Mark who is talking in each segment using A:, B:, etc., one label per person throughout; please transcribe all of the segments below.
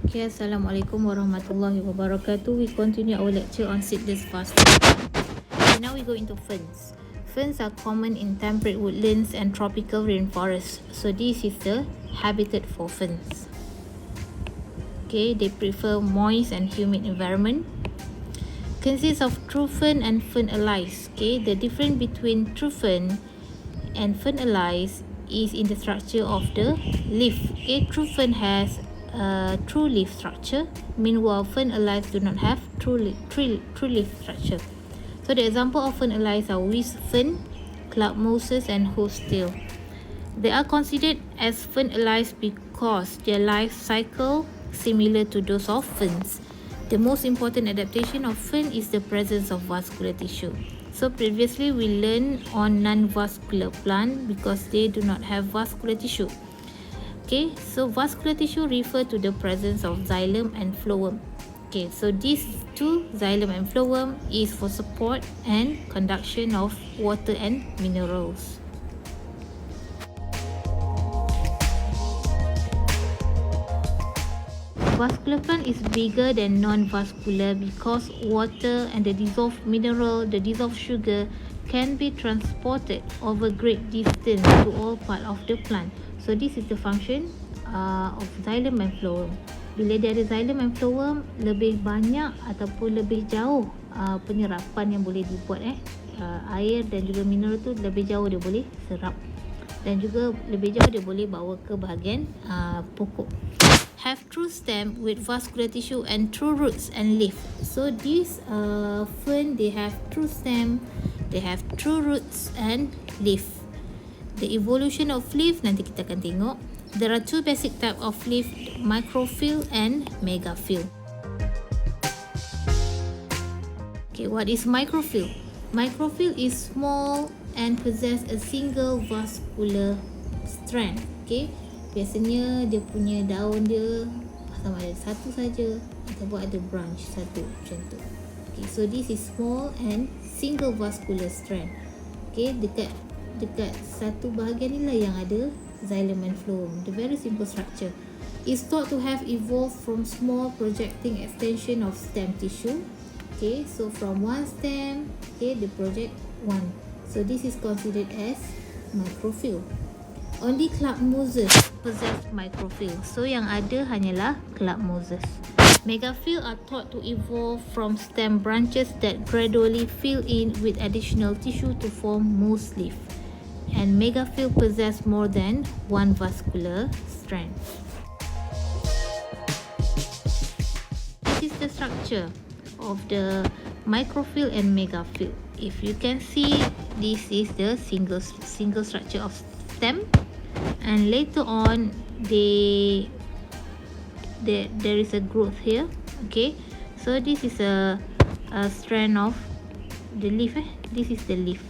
A: Okay, Assalamualaikum warahmatullahi wabarakatuh. We continue our lecture on seedless fasting. Okay, now we go into ferns. Ferns are common in temperate woodlands and tropical rainforests. So this is the habitat for ferns. Okay, they prefer moist and humid environment. Consists of true fern and fern allies. Okay, the difference between true fern and fern allies is in the structure of the leaf. Okay, true fern has a true leaf structure, meanwhile fern allies do not have true leaf structure. So the example of fern allies are whisk fern, club mosses and horsetail. They are considered as fern allies because their life cycle similar to those of ferns. The most important adaptation of fern is the presence of vascular tissue. So previously we learned on non-vascular plant because they do not have vascular tissue. Okay, so vascular tissue refer to the presence of xylem and phloem. Okay, so these two, xylem and phloem, is for support and conduction of water and minerals. Vascular plant is bigger than non-vascular because water and the dissolved mineral, the dissolved sugar can be transported over great distance to all part of the plant. So this is the function of xylem and phloem. Bila dia ada xylem and phloem, lebih banyak ataupun lebih jauh penyerapan yang boleh dibuat air dan juga mineral tu lebih jauh dia boleh serap dan juga lebih jauh dia boleh bawa ke bahagian pokok. Have true stem with vascular tissue and true roots and leaf. So these fern, they have true stem, they have true roots and leaf. The evolution of leaf nanti kita akan tengok. There are two basic type of leaf, microphyll and megaphyll. Okay, what is microphyll? Microphyll is small and possess a single vascular strand. Okay, biasanya dia punya daun dia sama ada satu saja ataupun ada branch satu macam tu. Okay, so this is small and single vascular strand. Okay, dekat satu bahagian ni lah yang ada xylem and phloem. The very simple structure is thought to have evolved from small projecting extension of stem tissue. Okay, so from one stem, okay, they project one. So this is considered as microphyll. Only club mosses possess microphyll. So yang ada hanyalah club mosses. Megaphyll are thought to evolve from stem branches that gradually fill in with additional tissue to form moss leaf. And megaphyll possess more than one vascular strand. This is the structure of the microphyll and megaphyll. If you can see, this is the single structure of stem, and later on there is a growth here. Okay, so this is a strand of the leaf. This is the leaf.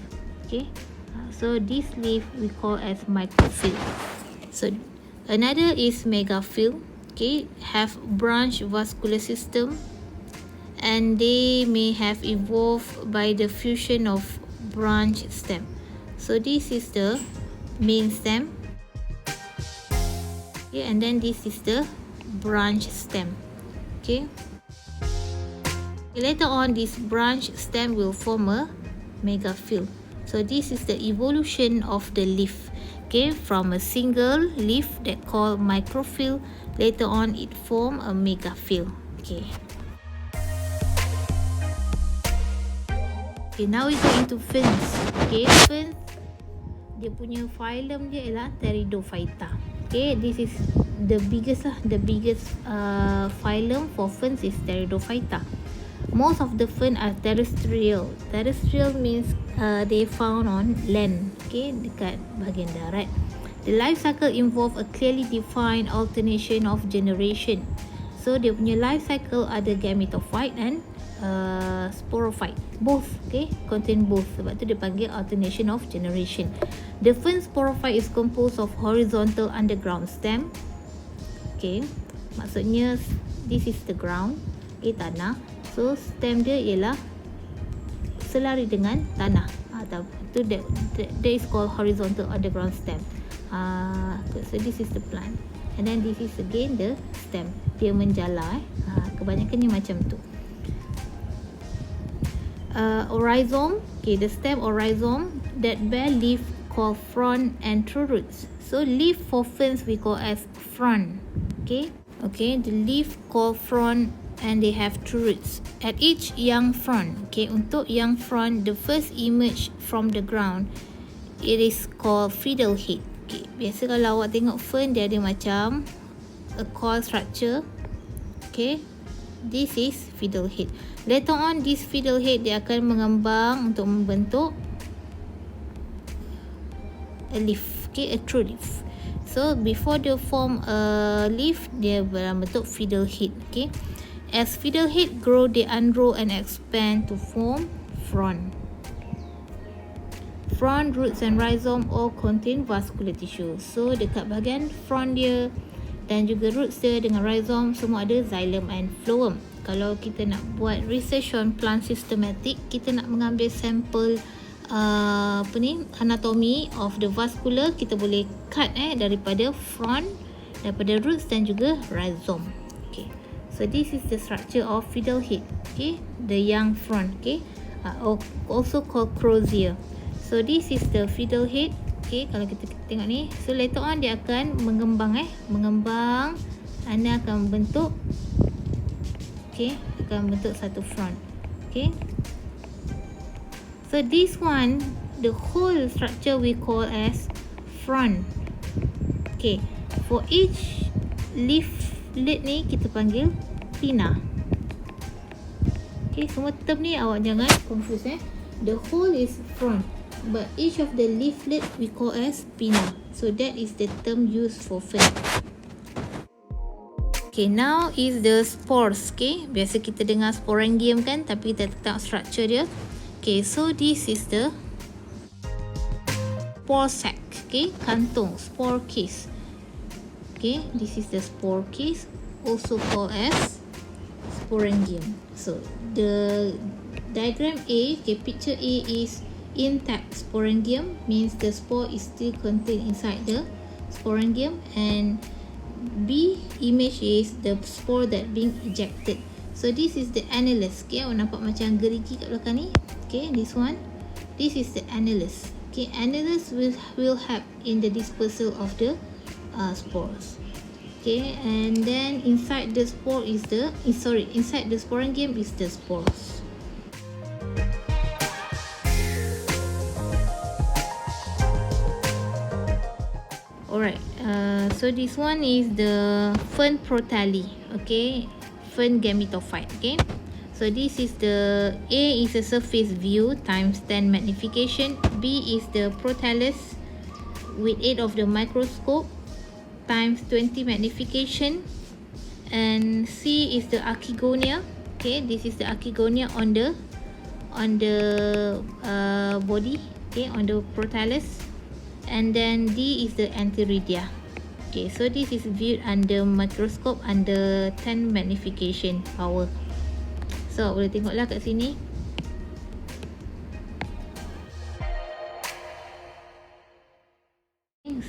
A: Okay, so this leaf we call as microphyll. So another is megaphyll. Okay, have branch vascular system, and they may have evolved by the fusion of branch stem. So this is the main stem. Okay, and then this is the branch stem. Okay, later on this branch stem will form a megaphyll. So this is the evolution of the leaf. Okay, from a single leaf that called microphyll, later on it form a megaphyll. Okay. Okay, now we go into ferns. Okay, ferns, dia punya phylum dia ialah Pteridophyta. Okay, this is the biggest phylum for ferns is Pteridophyta. Most of the fern are terrestrial. Terrestrial means they found on land. Okay, dekat bahagian darat. The life cycle involve a clearly defined alternation of generation. So dia punya life cycle ada gametophyte and sporophyte. Both, okay, contain both. Sebab tu dia panggil alternation of generation. The fern sporophyte is composed of horizontal underground stem. Okay, maksudnya this is the ground. Okay, tanah. So stem dia ialah selari dengan tanah. Itu that is called horizontal underground stem. So this is the plant. And then this is again the stem. Dia menjala kebanyakannya macam tu. Rhizome, okay, the stem or rhizome that bear leaf called frond and true roots. So leaf for ferns we call as frond. Okay, the leaf called frond and they have true roots. At each young frond, okay, untuk young frond, the first emerge from the ground, it is called fiddlehead. Okay, biasa kalau awak tengok fern, dia ada macam a coil structure. Okay, this is fiddlehead. Later on, this fiddlehead dia akan mengembang untuk membentuk a leaf. Okay, a true leaf. So before they form a leaf, dia berbentuk fiddlehead. Okay, as fiddlehead grow, they unroll and expand to form frond. Frond, roots and rhizome all contain vascular tissue. So dekat bahagian frond dia dan juga roots dia dengan rhizome semua ada xylem and phloem. Kalau kita nak buat research on plant systematic, kita nak mengambil sampel anatomy of the vascular, kita boleh cut daripada frond, daripada roots dan juga rhizome. Okay, so this is the structure of fiddlehead. Okay, the young frond. Okay, also called crozier. So this is the fiddlehead. Okay, kalau kita tengok ni, so later on dia akan mengembang mengembang, anda akan membentuk, okay, akan membentuk satu frond. Okay, so this one, the whole structure we call as frond. Okay, for each leaflet ni kita panggil pinna. Okay, semua term ni awak jangan confuse The whole is frond, but each of the leaflet we call as pinna. So that is the term used for fern. Okay, now is the spores. Okay, biasa kita dengar sporangium kan, tapi kita tak structure dia. Okay, so this is the spore sac. Okay, kantung, spore case. Okay, this is the spore case, also called as sporangium. So the diagram A, okay, picture A is intact sporangium, means the spore is still contained inside the sporangium, and B image is the spore that being ejected. So this is the annulus. Okay, awak nampak macam gerigi kat belakang ni. Okay, this one, this is the annulus. Okay, annulus will help in the dispersal of the spores. Okay, and then inside the spore is the inside the sporangium is the spores. Alright, so this one is the fern protali. Okay, fern gametophyte. Okay, so this is the A is a surface view times 10 magnification. B is the protalus with aid of the microscope times 20 magnification, and C is the archegonia. Okay, this is the archegonia on the body. Okay, on the protalus. And then D is the antheridia. Okay, so this is viewed under microscope under 10 magnification power. So boleh tengoklah kat sini.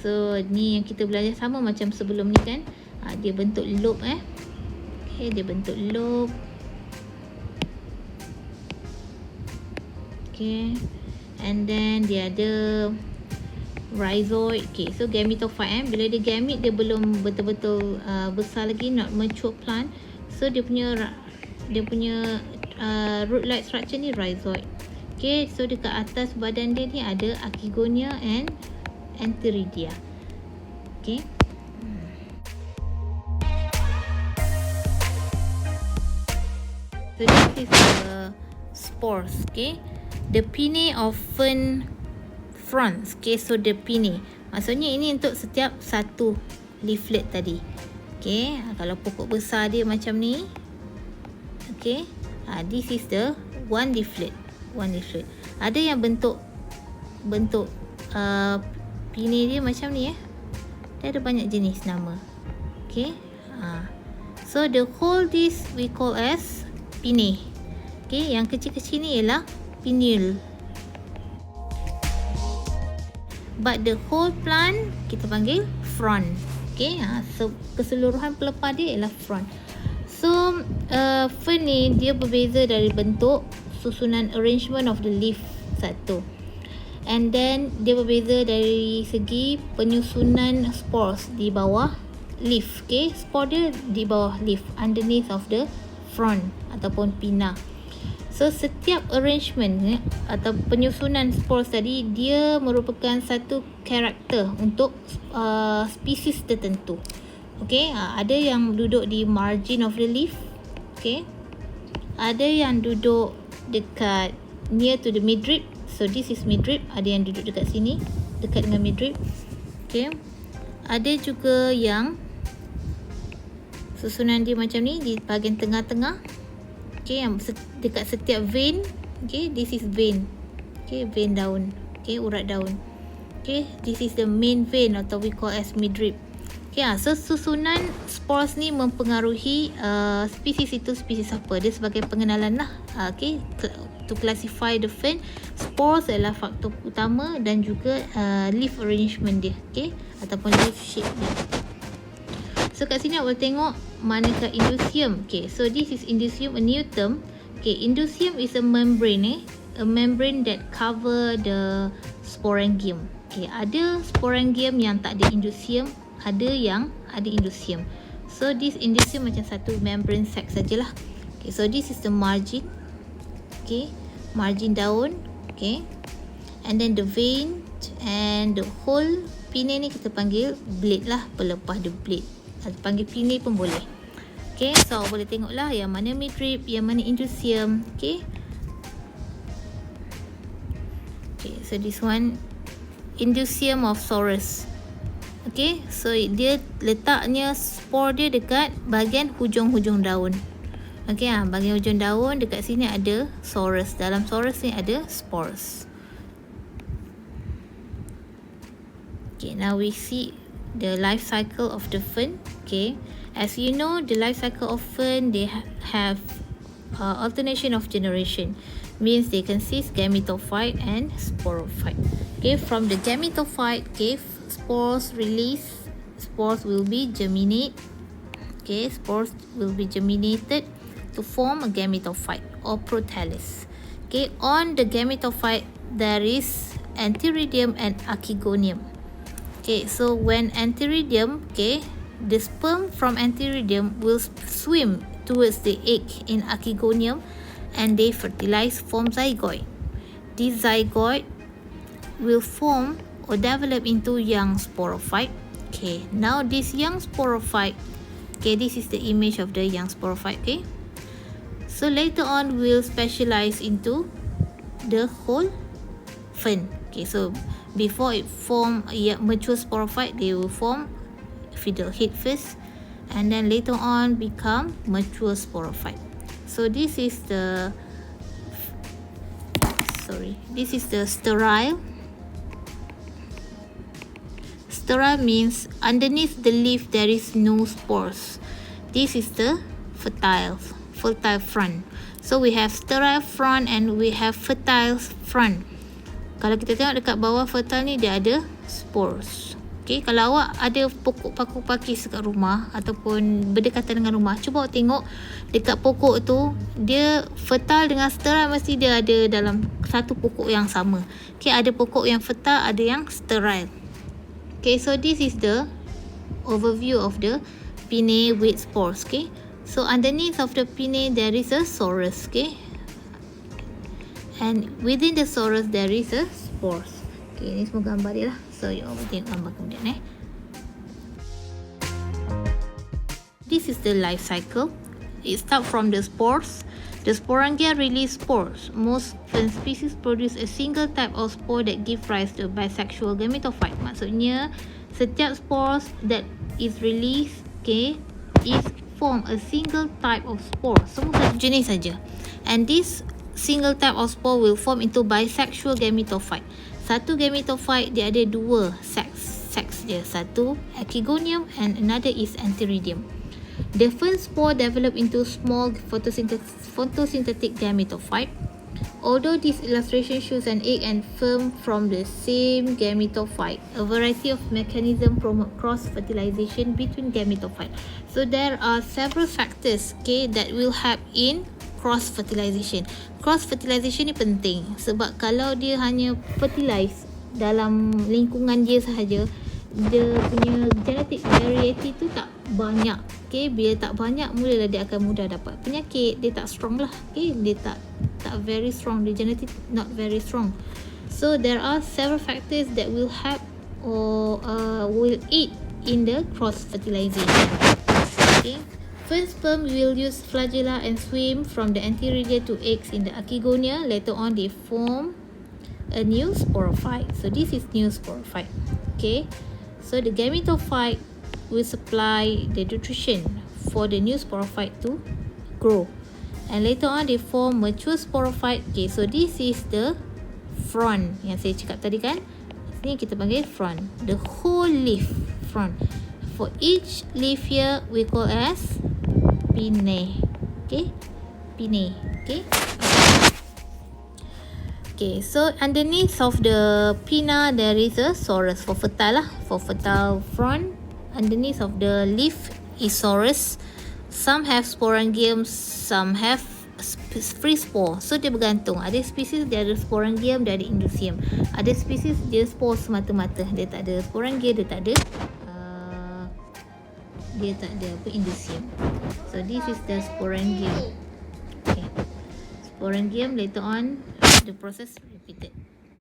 A: So ni yang kita belajar sama macam sebelum ni kan. Dia bentuk lobe Okay, dia bentuk lobe. Okay, and then dia ada rhizoid. Okay, so gametophyte bila dia gamete dia belum betul-betul besar lagi, not mature plant. So dia punya root like structure ni rhizoid. Okay, so dekat atas badan dia ni ada archegonia and antheridia. Okay, so this is the spores. Okay, the pinnae of fern fronds. Okay, so the pinnae, maksudnya ini untuk setiap satu leaflet tadi. Okay, kalau pokok besar dia macam ni. Okay, this is the one leaflet. Ada yang bentuk pinnae dia macam ni dia ada banyak jenis nama. Okay, so the whole this we call as pinnae. Okay, yang kecil-kecil ni ialah pinnule. But the whole plant kita panggil frond. Okay, keseluruhan pelepah dia ialah frond. So fern ni dia berbeza dari bentuk, susunan arrangement of the leaf satu, and then dia berbeza dari segi penyusunan spores di bawah leaf. Okay, spore dia di bawah leaf, underneath of the frond ataupun pinna. So setiap arrangement atau penyusunan spores tadi dia merupakan satu karakter untuk spesies tertentu. Okay, ada yang duduk di margin of the leaf. Okay, ada yang duduk dekat near to the midrib. So this is midrib. Ada yang duduk dekat sini dekat dengan midrib. Okay, ada juga yang susunan dia macam ni di bahagian tengah-tengah. Okay, yang dekat setiap vein. Okay, this is vein. Okay, vein daun. Okay, urat daun. Okay, this is the main vein atau we call as midrib. Okay, so susunan spores ni mempengaruhi spesies itu spesies apa. Dia sebagai pengenalan lah. Okay, to classify the fern, spores adalah faktor utama dan juga leaf arrangement dia. Okay, ataupun leaf shape dia. So kat sini awak tengok manakah indusium. Okay, so this is indusium, a new term. Okay, indusium is a membrane, a membrane that cover the sporangium. Okay, ada sporangium yang tak ada indusium, ada yang ada indusium. So this indusium macam satu membrane sac sajalah. Okay, so this is the margin. Okay, margin daun. Okay, and then the vein and the whole pinnae ni kita panggil blade lah, pelepah the blade. Panggil pinnae pun boleh. Okay, so boleh tengok lah yang mana midrib, yang mana indusium. Okay, okay, so this one indusium of Saurus. Okay, so dia letaknya spore dia dekat bahagian hujung-hujung daun. Okay, bahagian hujung daun dekat sini ada Saurus. Dalam Saurus ni ada spores. Okay, now we see the life cycle of the fern. Okay, as you know, the life cycle of fern, they have alternation of generation, means they consist gametophyte and sporophyte. Okay, from the gametophyte, okay, spores release, spores will be germinate. Okay, spores will be germinated to form a gametophyte or prothallus. Okay, on the gametophyte there is antheridium and archegonium. Okay, so when antheridium, okay, the sperm from antheridium will swim towards the egg in archegonium and they fertilize, form zygote. This zygote will form or develop into young sporophyte. Okay, now this young sporophyte, okay, this is the image of the young sporophyte. Okay, so later on we'll specialize into the whole fern. Okay, so before it form a mature sporophyte, they will form fiddle head first and then later on become mature sporophyte. So this is the sterile. Sterile means underneath the leaf there is no spores. This is the fertile frond. So we have sterile frond and we have fertile frond. Kalau kita tengok dekat bawah fertile ni dia ada spores. Okay, kalau awak ada pokok paku pakis dekat rumah ataupun berdekatan dengan rumah, cuba awak tengok dekat pokok tu, dia fertile dengan sterile mesti dia ada dalam satu pokok yang sama. Okay, ada pokok yang fertile, ada yang sterile. Okay, so this is the overview of the pinnae with spores. Okay, so underneath of the pinnae there is a sorus. Okay, and within the sorus there is a spores. Okay, ni semua gambar dia lah. So you all tengok gambar kemudian This is the life cycle. It starts from the spores. The sporangia release spores. Most fern species produce a single type of spore that give rise to a bisexual gametophyte. Maksudnya setiap spores that is released, okay, is form a single type of spore. Semua satu jenis saja. And this single type of spore will form into bisexual gametophyte. Satu gametophyte dia ada dua sex dia. Satu archegonium and another is antheridium. The fern spore develop into small photosynthetic gametophyte. Although this illustration shows an egg and sperm from the same gametophyte, a variety of mechanisms promote cross-fertilization between gametophytes. So there are several factors, okay, that will help in cross-fertilization. Cross-fertilization ni penting sebab kalau dia hanya fertilize dalam lingkungan dia sahaja, dia punya genetic variety tu tak banyak. Okay, bila tak banyak, mulalah dia akan mudah dapat penyakit. Dia tak strong lah. Okay, dia tak very strong. The genetic not very strong. So there are several factors that will help or will aid in the cross fertilization. Okay, first sperm will use flagella and swim from the anterior to eggs in the archegonia. Later on, they form a new sporophyte. So this is new sporophyte. Okay, so the gametophyte will supply the nutrition for the new sporophyte to grow, and later on they form mature sporophyte. Okay, so this is the frond yang saya cakap tadi kan. Ni kita panggil frond, the whole leaf frond. For each leaf here we call as pinnae. Okay, pinnae. Okay. Okay, so underneath of the pinna there is a sorus for fertile lah, for fertile frond. Underneath of the leaf is sorus. Some have sporangium, some have free spore. So dia bergantung. Ada spesies dia ada sporangium, dia ada indusium. Ada spesies dia spore semata-mata. Dia tak ada sporangium, dia tak ada indusium. So this is the sporangium. Okay. Sporangium, later on the process repeated.